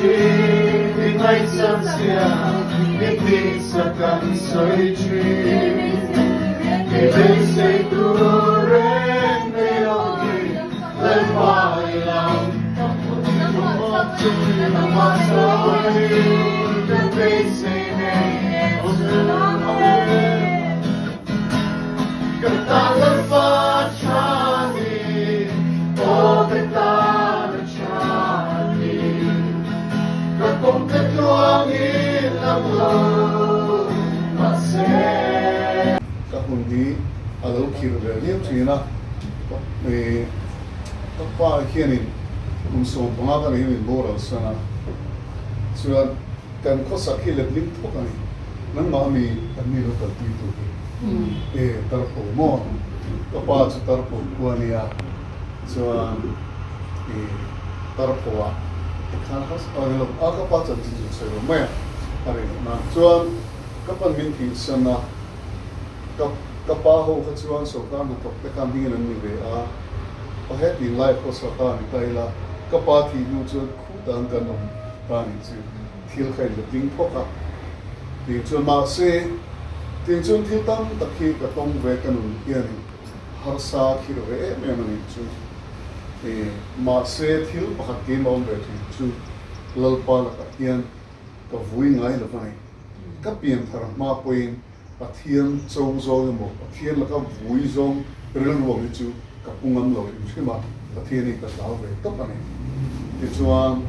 chi vì ngày sắp xia biết đi sẽ cần soi chi để đây sẽ tu rèn để ôi lên vai lòng Hãy các hùng đi ở đâu kia về liếp gì na về các pha kia này cũng số bằng cái này mình mua rồi sana so kan ko sakhi le lim thok ani nang ma mi ani ro ta ti tu tar po mo to pa chu tar po ko ani ya so tar po wa khan has ani lo a ka pa cha ji ji so ma ari na so ka pan min thi sana ka pa ho ka chuan so ka na to te kan ding an mi ve a he ti lai ko so ta ni tai la ka pa thi nu chu khu dan kan om ta ni chu thiếu khai được tiếng phúc à thì chuan mà xe thì chuan thiếu tâm tập khi cả tông về cái nụ yên har sa khi rồi về em mình chu thì mà xe thiếu bạc kiếm ông về thì chu LALPA là cái yên cái vui ngay là vậy các biển thar mà quên cái thiên châu rồi một cái thiên là cái vui rồi rồi luồng chu cái cung âm rồi chứ mà cái thiên này cái giáo về tất cả này thì chuan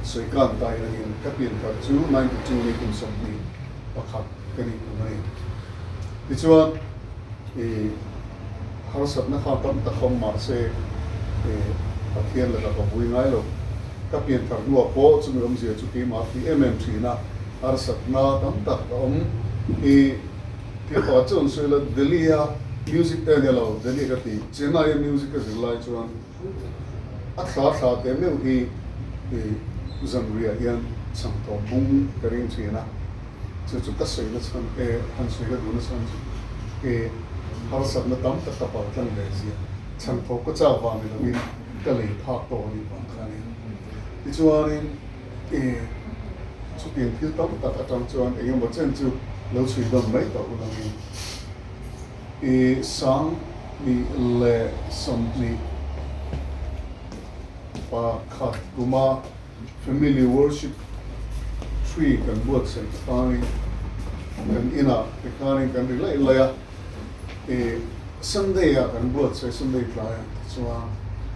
soi kan tai la in ka pin ka chu 92 ni kum som ni pakhat ka ni nai ti chuan har sat na kha tam ta khom ma se pathian la ka vui ngai lo ka pin thar nu po chu mi zia chu ki ma ti thri na har sat na tam ta ti pa chon se la Delhi music te lo Delhi ka ti Chennai music ka zilai chuan a thla te me hi Zamria yan sang to bung karing china chu ka sei na chan han sei ga dun chan har sat na tam ta ka pa tlang le sia chan tho ko cha wa mi min ka le pha to ni pa khani ti chuan chu tin thil tam ta ta tam chuan yom bo chen chu lo chui dom mai to ko ni sang ni le som ni pa khat kuma family worship tree kan buat sen kani kan ina kani kan relay laya Sunday kan buat se Sunday playa so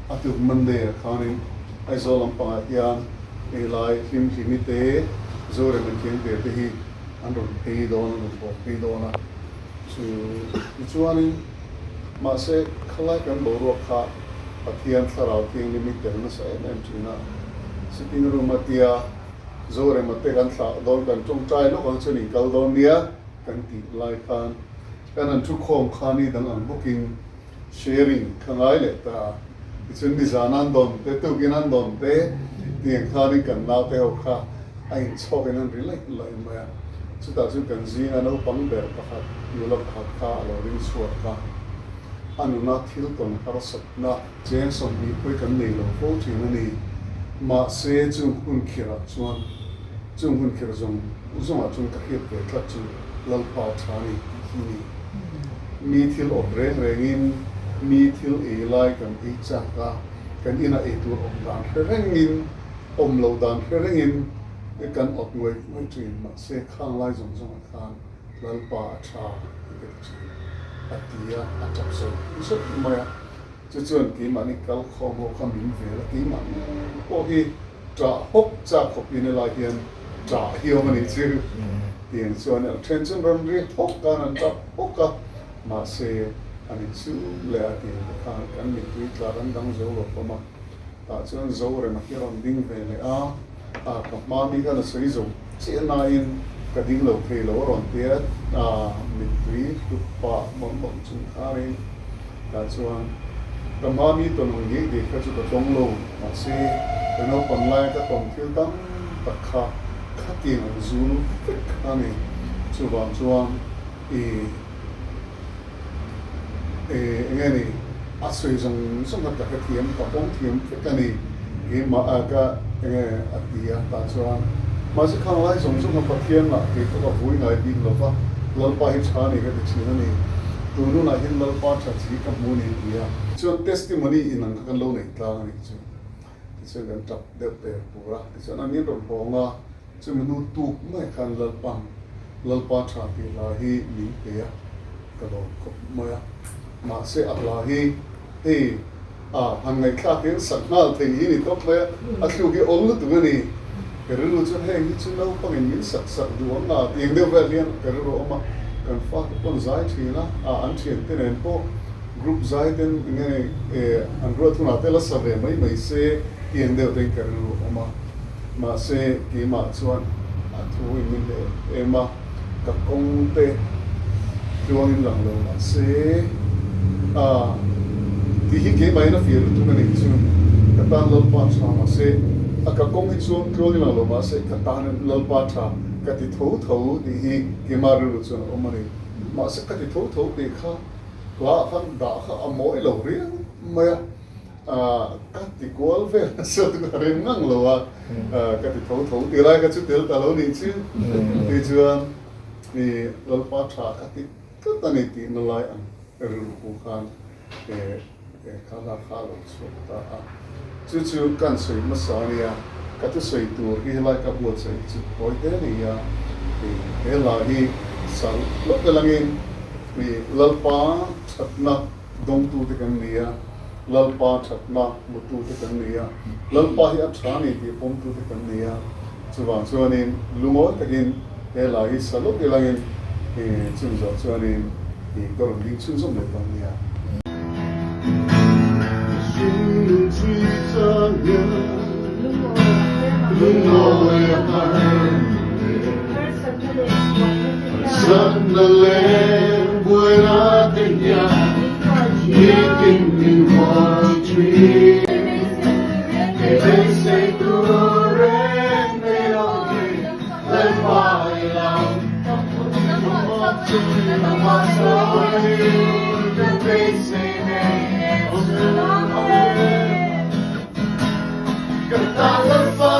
atu Monday kani ai zolam pa yan lai him himite zore men ken te hi andor pei don bo pei dona so chuanin ma se khala kan bo ro kha pathian tharau ting limit ter na sa em china sitting room atia zore mate kan tha don kan chung trai lo kan chuni kal don nia kan ti lai khan kan an thu khom khani dan an booking sharing khangai le ta chun di zanan don te tu kinan don te tiang khani kan na te ho kha ai chok en relate lai ma chu ta chu kan zi na no pang ber pakhat yula pakhat kha lo ring suat ka anu na thil ton har sat na chen som ni koi kan nei lo ko thi na ni ma se chung hun khira chuan chung hun khira zong uzong a chung ka hiat ke tla chu LALPA A ṭha ni hi mi thil obre rengin mi thil e lai kan e cha ka kan ina e tur om dan rengin om lo dan rengin kan ot ngoi ngoi chin ma se khang lai zong zong khan LALPA A ṭha atia atap so so maya chu chuan ki mani kal khom ho kham in ve la ki man o hi tra hok cha khop in la hian tra hiom ani chu tiang chuan attention ram ri hok kan an tap hok ma se ani chu le ati khan kan mi tu tla ran dang zo lo pama ta chuan zo re ma hiram ding ve le a ka ma mi ka na sei zo che na in ka ding lo phei lo ron tia mi tui tu pa mon mon chung khari ta chuan ka ma mi to no ye de ka chu ka tong lo ma se ka no pam lai ka tong thil tam ta kha ti an zu ani chu ban chuan ngani a soi zong zong ka ka thiam ka pom thiam ka ni e ma ka atia ta chuan ma se khang lai zong zong ka pathian la ke ka vui ngai din lo fa LALPA A ЩHA ni ka chi na ni tu nu na hin LALPA A ЩHA chi ka mu ni dia chuan testimony in ang ka lo nei tla ni chu chu gan tap de pe pura chu na ni ro bonga chu nu tu mai khan LALPA A ЩHA pi la hi ni pe ya ka lo ko mo ya ma se a la hi he hằng ngày khác tiếng sẵn nào thì ý này tốt vậy khi cái ống nước tụi này cái rượu cho hay như chúng đâu có những sẵn sẵn đuống là tiền đều về liền cái rượu mà cần phát con giải thì là anh chuyện thế này po group giải tên nghe anh rượu thu nào tên là sao về mấy xe tiền đều tên cái rượu mà xe cái mà chuan thu mình để mà các công ty chuan in lòng lâu mà xe thì khi cái máy nó phiền tụi mình chứ cái tan LALPA A ЩHA mà sẽ cái công việc xuống cái gì là mà sẽ cái tan LALPA A ЩHA cái thì thấu thì cái mà rồi chứ mà sẽ cái thì thấu thì khác là phần đã khác mỗi lâu riêng mà cái thì cố về sẽ tụi mình ngang lâu cái thì thấu thì lại cái chút tiền ta lâu này chứ thì chưa thì LALPA A ЩHA cái tan này thì nó lại rồi cũng khan khá là số ta chú cần soi mà sao nè cái thứ soi tu cái lại cái bộ soi chú coi thế này thì cái là hi sao lúc cái là nghe thì LALPA A ЩHA đông tu thì cái này LALPA A ЩHA một tu thì cái này LALPA A ЩHA này thì bom tu thì cái này chú vào cho nên lúc đó cái là hi sao lúc cái là nghe thì chú vào cho nên thì có một linh chú giống được cái này Sân lên vui lá tình nhà như tình mình hoa truy để thấy say tu ren melody lên vai lòng một chút nằm hoa soi để thấy say này Cantando